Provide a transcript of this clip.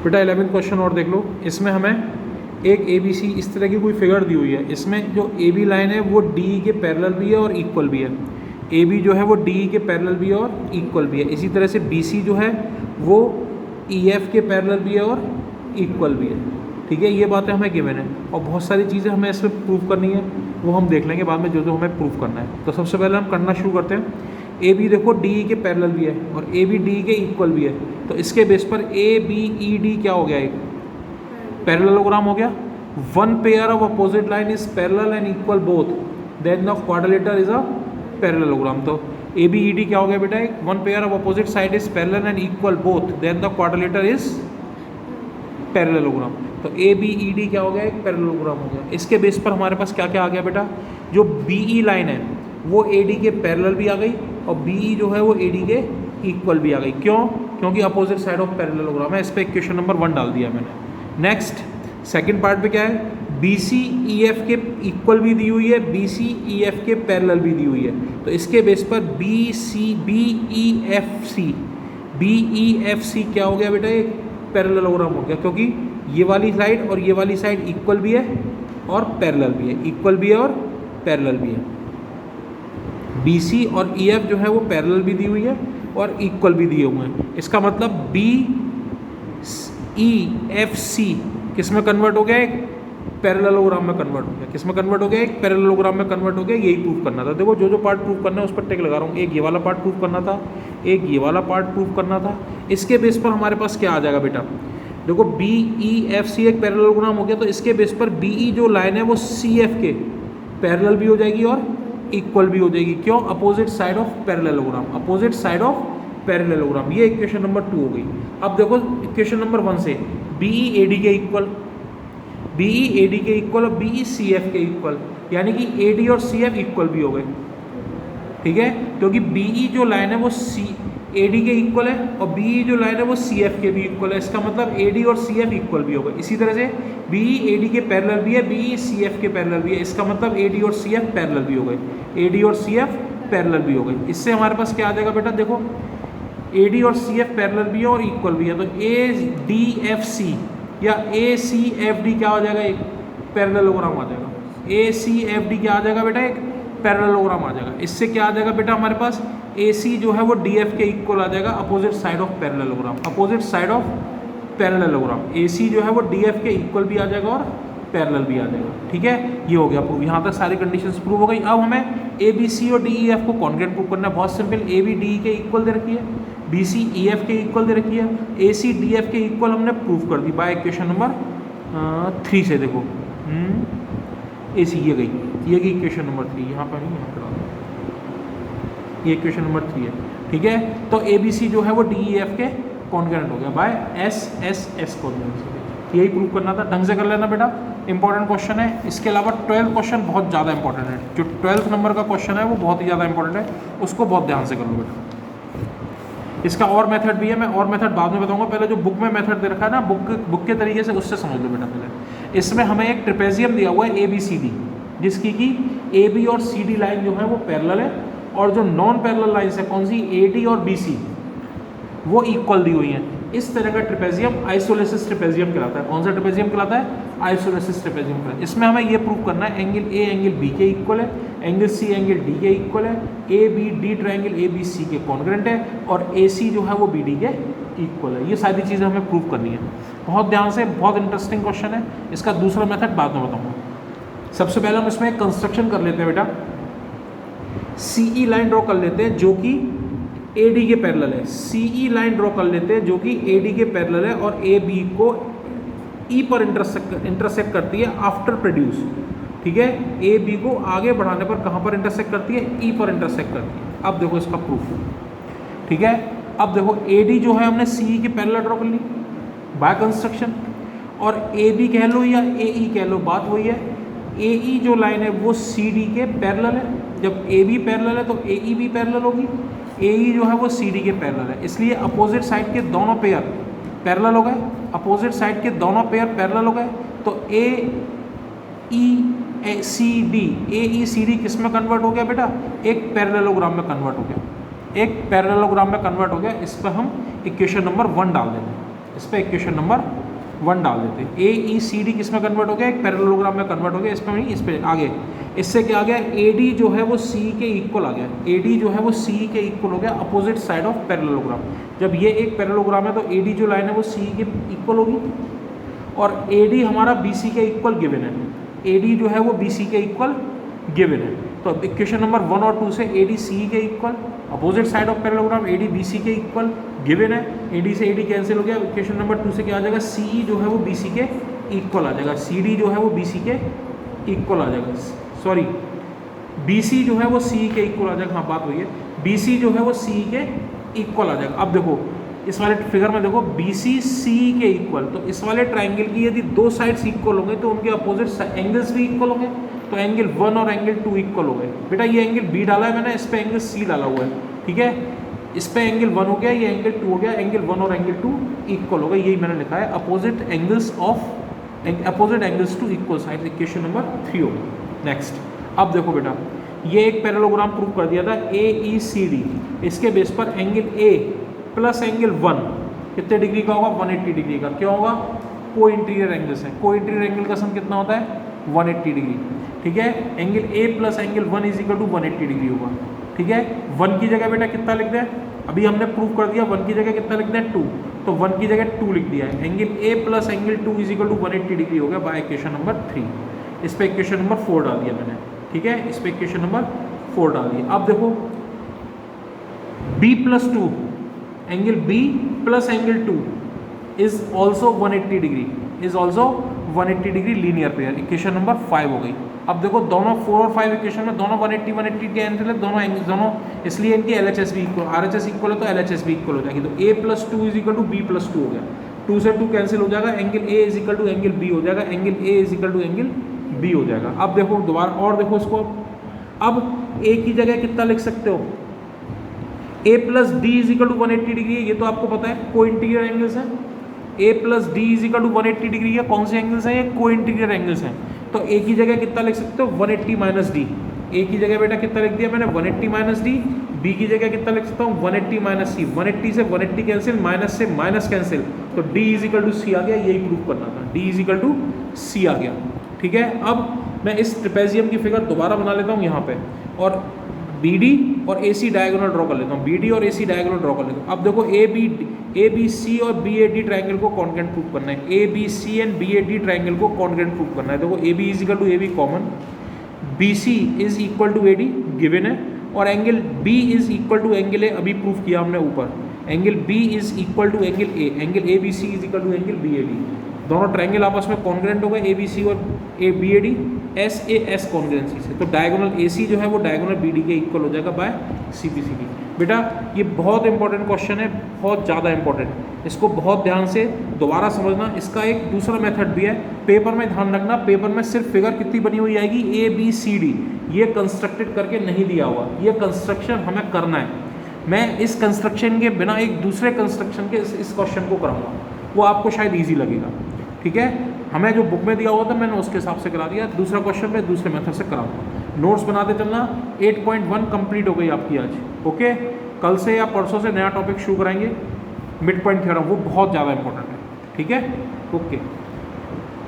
बेटा 11th question और देख लो। इसमें हमें एक ए बी सी इस तरह की कोई फिगर दी हुई है। इसमें जो ए बी लाइन है वो डी के पैरेलल भी है और इक्वल भी है। ए बी जो है वो डी के पैरेलल भी है और इक्वल भी है। इसी तरह से बी सी जो है वो ई एफ के पैरेलल भी है और इक्वल भी है। ठीक है, ये बातें हमें गिवन है और बहुत सारी चीज़ें हमें इसमें प्रूव करनी है, वो हम देख लेंगे बाद में जो जो हमें प्रूव करना है। तो सबसे पहले हम करना शुरू करते हैं। ए बी देखो डी के पैरेलल भी है और ए बी डी के इक्वल भी है, तो इसके बेस पर ए बी ई डी क्या हो गया, एक पैरेललोग्राम हो गया। One pair of opposite line is parallel and equal both, then the quadrilateral is a parallelogram. तो ए बी ई डी क्या हो गया बेटा, एक one pair of opposite side is parallel and equal both, then the quadrilateral is parallelogram. तो A B E D क्या हो गया, एक पैरेललोग्राम हो गया। इसके बेस पर हमारे पास क्या क्या आ गया बेटा, जो बी ई लाइन है वो ए डी के पैरेलल भी आ गई और बी ई जो है वो ए डी के इक्वल भी आ गई। क्यों, क्योंकि अपोजिट साइड ऑफ पैरेललोग्राम है। इस पर इक्वेशन नंबर 1 डाल दिया मैंने। नेक्स्ट सेकंड पार्ट पे क्या है, बी सी ई एफ के इक्वल भी दी हुई है, बी सी ई एफ के पैरेलल भी दी हुई है। तो इसके बेस पर बी ई एफ सी क्या हो गया बेटा, एक पैरेललोग्राम हो गया, क्योंकि ये वाली साइड और ये वाली साइड इक्वल भी है और पैरेलल भी है, इक्वल भी है और पैरेलल भी है। बी सी और ई एफ जो है वो पैरेलल भी दी हुई है और इक्वल भी दिए हुए हैं। इसका मतलब बी ई एफ सी किस में कन्वर्ट हो गया, एक पैरेललोग्राम में कन्वर्ट हो गया। किस में कन्वर्ट हो गया, एक पैरेललोग्राम में कन्वर्ट हो गया। यही प्रूव करना था। देखो जो जो पार्ट प्रूव करना है उस पर टिक लगा रहा हूँ। एक ये वाला पार्ट प्रूव करना था, एक ये वाला पार्ट प्रूव करना था। इसके बेस पर हमारे पास क्या आ जाएगा बेटा, देखो बी ई एफ सी एक पैरेललोग्राम हो गया, तो इसके बेस पर बी ई जो लाइन है वो सी एफ के पैरेलल भी हो जाएगी और इक्वल भी हो जाएगी। क्यों, opposite side of parallelogram, opposite side of parallelogram. ये इक्वेशन नंबर 2 हो गई। अब देखो इक्वेशन नंबर 1 से बी ई ए डी के equal, B E A D के इक्वल और बी ई सी एफ के इक्वल, यानी कि ए डी और सी एफ इक्वल भी हो गए। ठीक है, क्योंकि बी ई जो लाइन है वो सी ए डी के इक्वल है और बी ई जो लाइन है वो सी एफ के भी इक्वल है। इसका मतलब ए डी और सी एफ इक्वल भी हो गए। इसी तरह से बी ई ए डी के पैरेलल भी है, बी ई सी एफ के पैरेलल भी है। इसका मतलब ए डी और सी एफ पैरेलल भी हो गए, ए डी और सी एफ पैरेलल भी हो गए। इससे हमारे पास क्या आ जाएगा बेटा, देखो ए डी और सी एफ पैरेलल भी है और इक्वल भी है, तो ए डी एफ सी या ए सी एफ डी क्या हो जाएगा, एक पैरेललोग्राम आ जाएगा। ए सी एफ डी क्या आ जाएगा बेटा, एक पैरेललोग्राम आ जाएगा। इससे क्या आ जाएगा बेटा हमारे पास, ए सी जो है वो डी एफ के इक्वल आ जाएगा, opposite side of parallelogram, opposite side of parallelogram. A C जो है वो डी एफ के इक्वल भी आ जाएगा और पैरेलल भी आ जाएगा। ठीक है, ये हो गया प्रूव। यहाँ तक सारी कंडीशंस प्रूव हो गई। अब हमें ए बी सी और डी ई एफ को कॉन्ग्रुएंट प्रूव करना है। बहुत सिंपल, ए बी डी के इक्वल दे रखी है, बी सी ई एफ के इक्वल दे रखी है, ए सी डी एफ के इक्वल हमने प्रूव कर दी बाय इक्वेशन नंबर 3 से। देखो ए सी ये गई इक्वेशन नंबर 3, यहाँ पर नहीं, यहाँ पर ये इक्वेशन नंबर 3 है। ठीक है, तो ए बी सी जो है वो डी ई एफ के कॉन्ग्रुएंट हो गया by S S S congruent. यही प्रूव करना था, ढंग से कर लेना बेटा, इंपॉर्टेंट क्वेश्चन है। इसके अलावा 12th क्वेश्चन बहुत ज़्यादा इंपॉर्टेंट है। जो 12th नंबर का क्वेश्चन है वो बहुत ही ज़्यादा इंपॉर्टेंट है, उसको बहुत ध्यान से कर लो बेटा। इसका और मेथड भी है, मैं और मेथड बाद में बताऊंगा। पहले जो बुक में मेथड दे रखा है ना, बुक के तरीके से उससे समझ लो बेटा। पहले इसमें हमें एक ट्रेपेजियम दिया हुआ है ए बी सी डी, जिसकी कि ए बी और सी डी लाइन जो है वो पैरेलल है और जो नॉन पैरेलल लाइन्स है कौन सी, ए डी और बी सी, वो इक्वल दी हुई हैं। इस तरह का ट्रेपेजियम आइसोलेसिस ट्रेपेजियम कहलाता है। कौन सा ट्रेपेजियम कहलाता है, आइसोलेसिस ट्रेपेजियम कहलाता है। इसमें हमें ये प्रूव करना है एंगल ए एंगल बी के इक्वल है, एंगल सी एंगल डी के इक्वल है, A B D triangle A B C के कॉन्ग्रुएंट है और ए सी जो है वो बी डी के इक्वल है। ये सारी चीज़ें हमें प्रूव करनी है। बहुत ध्यान से, बहुत इंटरेस्टिंग क्वेश्चन है। इसका दूसरा मेथड बाद में बताऊँगा। सबसे पहले हम इसमें एक कंस्ट्रक्शन कर लेते हैं बेटा। सी ई लाइन ड्रॉ कर लेते हैं जो कि ए डी के पैरेलल है। सी ई लाइन ड्रॉ कर लेते हैं जो कि ए डी के पैरेलल है और ए बी को ई पर इंटरसेक्ट करती है आफ्टर प्रोड्यूस। ठीक है, ए बी को आगे बढ़ाने पर कहाँ पर इंटरसेक्ट करती है, ई पर इंटरसेक्ट करती है। अब देखो इसका प्रूफ। ठीक है, अब देखो ए डी जो है हमने सी ई के पैरेलल ड्रॉ कर ली बाय कंस्ट्रक्शन, और ए बी कह लो या ए ई कह लो, बात वही है। ए ई जो लाइन है वो सी डी के पैरेलल है। जब ए बी पैरेलल है तो ए ई भी पैरेलल होगी। ए ई जो है वो सी डी के पैरेलल है, इसलिए अपोजिट साइड के दोनों पेयर पैरेलल हो गए। अपोजिट साइड के दोनों पेयर पैरेलल हो गए, तो ए ई सी डी, ए ई सी डी किस में कन्वर्ट हो गया बेटा, एक पैरेललोग्राम में कन्वर्ट हो गया, एक पैरेललोग्राम में कन्वर्ट हो गया। इस पर हम इक्वेशन नंबर 1 डाल देंगे। इस पर इक्वेशन नंबर 1 डाल देते। ए ई सी डी किस में कन्वर्ट हो गया, एक पैरेललोग्राम में कन्वर्ट हो गया, इस पर नहीं, इस पर आगे। इससे क्या आ गया, ए डी जो है वो सी के इक्वल आ गया, ए डी जो है वो सी के इक्वल हो गया, अपोजिट साइड ऑफ पैरेललोग्राम। जब ये एक पैरेललोग्राम है तो ए डी जो लाइन है वो सी के इक्वल होगी, और ए डी हमारा बी सी के इक्वल गिवन है, ए डी जो है वो बी सी के इक्वल गिवन है। तो अब इक्वेशन नंबर 1 और 2 से ए डी सी के equal, opposite side of parallelogram A D B C के इक्वल गिवन है, ए डी से ए डी कैंसिल हो गया। इक्वेशन नंबर 2 से क्या आ जाएगा, सी जो है वो बी सी के इक्वल आ जाएगा, सी डी जो है वो बी सी के इक्वल आ जाएगा, सॉरी बी सी जो है वो सी के इक्वल आ जाएगा, हाँ बात वही है, बी सी जो है वो सी के इक्वल आ जाएगा। अब देखो इस वाले फिगर में देखो बी सी सी के इक्वल, तो इस वाले ट्राइंगल की यदि दो साइड्स इक्वल होंगे तो उनके अपोजिट एंगल्स भी इक्वल होंगे, तो एंगल 1 और एंगल 2 इक्वल हो गए। बेटा ये एंगल बी डाला है मैंने, इस पे एंगल सी डाला हुआ है, ठीक है, इस पे एंगल 1 हो गया, ये एंगल 2 हो गया, एंगल 1 और एंगल 2 इक्वल हो गए, यही मैंने लिखा है, opposite angles to equal side, equation number 3 हो गया। नेक्स्ट, अब देखो बेटा ये एक पैरेललोग्राम प्रूव कर दिया था ए ई सी डी, इसके बेस पर एंगल ए प्लस एंगल 1 कितने डिग्री का होगा, 180 डिग्री का। क्यों होगा, को इंटीरियर एंगल्स है, को इंटीरियर एंगल का सम कितना होता है, 180 डिग्री, ठीक है। Angle A plus angle 1 is equal to 180 degree होगा, ठीक है। 1 की जगह बेटा कितना लिख दें, अभी हमने प्रूव कर दिया, 1 की जगह कितना लिख दें, 2, तो 1 की जगह 2 लिख दिया है। Angle A plus angle 2 is equal to 180 degree हो गया बाय इक्वेशन नंबर 3। इस पर इक्वेशन नंबर 4 डाल दिया मैंने, ठीक है, इस पर इक्वेशन नंबर 4 डाल दिया। अब देखो b plus 2, angle b plus angle 2 is also 180 degree, is also 180 degree linear pair, equation number 5 हो गई। अब देखो दोनों 4 और 5 इक्वेशन में दोनों 180 के एंगल है, दोनों इसलिए इनकी LHS भी इक्वल, RHS इक्वल है तो LHS भी इक्वल हो जाएगी। तो a plus 2 is equal to b plus 2 हो गया, 2 से 2 कैंसिल हो जाएगा, angle a is equal to angle b हो जाएगा, angle a is equal to angle b हो जाएगा। अब देखो दोबारा और देखो इसको, अब a की जगह कितना लिख सकते हो, a plus D is equal to 180 degree, ये तो आपको पता है, को इंटीरियर एंगल्स हैं, a plus D is equal to 180 degree है, कौन से एंगल्स हैं, ये को इंटीरियर एंगल्स हैं। तो a की जगह कितना लिख सकते हो, 180 माइनस डी, a की जगह बेटा कितना लिख दिया मैंने, 180 माइनस डी, b की जगह कितना लिख सकता हूँ, 180 माइनस सी, 180 से 180 कैंसिल, माइनस से माइनस कैंसिल, तो d इज इक्वल टू सी आ गया, यही प्रूव करना था, d इज इक्वल टू सी आ गया, ठीक है। अब मैं इस ट्रेपेजियम की फिगर दोबारा बना लेता हूँ यहाँ पे, और BD और AC डायगोनल ड्रॉ कर लेता हूँ, BD और AC डायगोनल ड्रॉ कर लेता हूँ। अब देखो ABC और BAD ट्राइंगल को कॉन्ग्रुएंट प्रूव करना है, ABC एंड BAD ट्राइंगल को कॉन्ग्रुएंट प्रूव करना है। देखो AB is equal to AB common, BC is equal to AD given है, और angle B is equal to angle A अभी प्रूव किया हमने ऊपर, angle B is equal to angle A, angle ABC is equal to angle BAD, दोनों triangle आपस में congruent हो गए, ABC और BAD SAS कॉन्ग्रुएंसी से, तो डायगोनल AC जो है वो डायगोनल BD के इक्वल हो जाएगा बाय CPCD। बेटा ये बहुत इंपॉर्टेंट क्वेश्चन है, बहुत ज़्यादा इंपॉर्टेंट, इसको बहुत ध्यान से दोबारा समझना। इसका एक दूसरा मेथड भी है, पेपर में ध्यान रखना, पेपर में सिर्फ फिगर कितनी बनी हुई आएगी, ABCD, ये कंस्ट्रक्टेड करके नहीं दिया हुआ, ये कंस्ट्रक्शन हमें करना है। मैं इस कंस्ट्रक्शन के बिना एक दूसरे कंस्ट्रक्शन के इस क्वेश्चन को कराऊंगा, वो आपको शायद ईजी लगेगा, ठीक है। हमें जो बुक में दिया हुआ था मैंने उसके हिसाब से करा दिया, दूसरा क्वेश्चन मैं दूसरे मेथड से कराऊंगा। नोट्स बनाते चलना। 8.1 कंप्लीट हो गई आपकी आज, ओके। कल से या परसों से नया टॉपिक शुरू कराएंगे, मिड पॉइंट थ्योरम, वो बहुत ज़्यादा इंपॉर्टेंट है, ठीक है, ओके।